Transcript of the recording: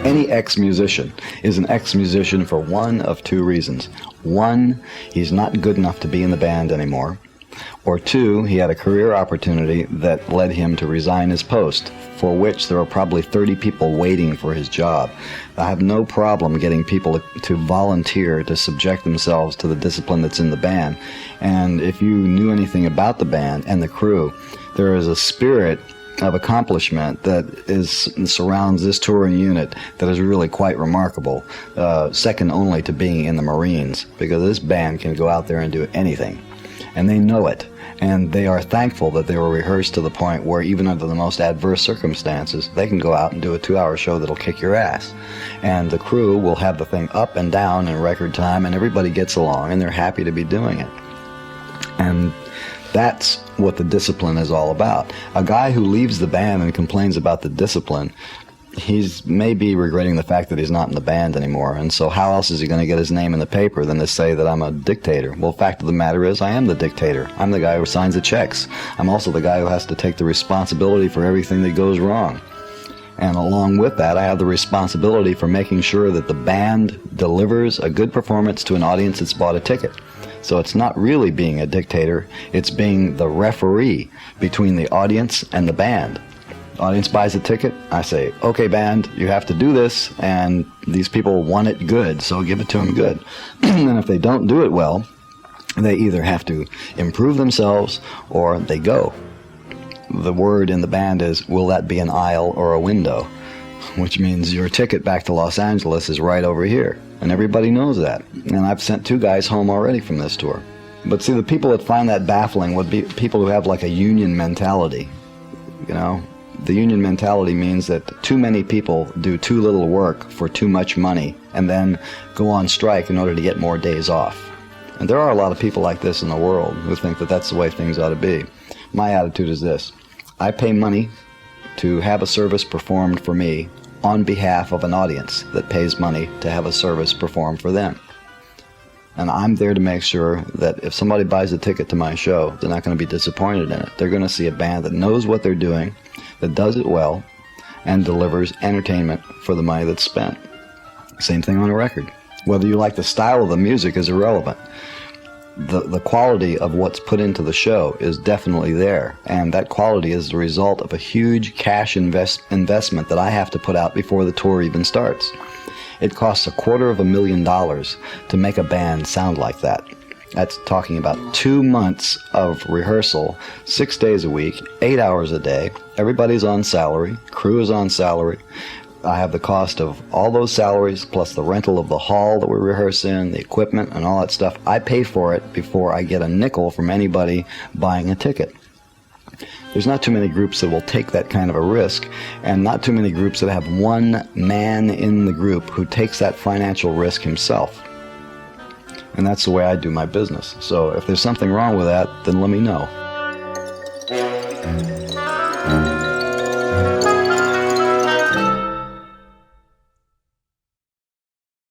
Any ex-musician is an ex-musician for one of two reasons. One, he's not good enough to be in the band anymore. Or two, he had a career opportunity that led him to resign his post, for which there are probably 30 people waiting for his job. I have no problem getting people to volunteer to subject themselves to the discipline that's in the band. And if you knew anything about the band and the crew, there is a spirit of accomplishment that surrounds this touring unit that is really quite remarkable, second only to being in the Marines, because this band can go out there and do anything. And they know it, and they are thankful that they were rehearsed to the point where even under the most adverse circumstances, they can go out and do a 2-hour show that'll kick your ass. And the crew will have the thing up and down in record time, and everybody gets along, and they're happy to be doing it. And that's what the discipline is all about. A guy who leaves the band and complains about the discipline, he's maybe regretting the fact that he's not in the band anymore, and so how else is he going to get his name in the paper than to say that I'm a dictator? Well, the fact of the matter is, I am the dictator. I'm the guy who signs the checks. I'm also the guy who has to take the responsibility for everything that goes wrong. And along with that, I have the responsibility for making sure that the band delivers a good performance to an audience that's bought a ticket. So it's not really being a dictator, it's being the referee between the audience and the band. Audience buys a ticket, I say, okay band, you have to do this, and these people want it good, so give it to them good. And if they don't do it well, they either have to improve themselves or they go. The word in the band is, will that be an aisle or a window? Which means your ticket back to Los Angeles is right over here. And everybody knows that. And I've sent 2 guys home already from this tour. But see, the people that find that baffling would be people who have like a union mentality. You know, the union mentality means that too many people do too little work for too much money and then go on strike in order to get more days off. And there are a lot of people like this in the world who think that that's the way things ought to be. My attitude is this: I pay money to have a service performed for me on behalf of an audience that pays money to have a service performed for them. And I'm there to make sure that if somebody buys a ticket to my show, they're not going to be disappointed in it. They're going to see a band that knows what they're doing, that does it well, and delivers entertainment for the money that's spent. Same thing on a record. Whether you like the style of the music is irrelevant. The quality of what's put into the show is definitely there, and that quality is the result of a huge cash investment that I have to put out before the tour even starts. It costs $250,000 to make a band sound like that. That's talking about 2 months of rehearsal, 6 days a week, 8 hours a day. Everybody's on salary, crew is on salary. I have the cost of all those salaries, plus the rental of the hall that we rehearse in, the equipment, and all that stuff. I pay for it before I get a nickel from anybody buying a ticket. There's not too many groups that will take that kind of a risk, and not too many groups that have one man in the group who takes that financial risk himself. And that's the way I do my business. So if there's something wrong with that, then let me know.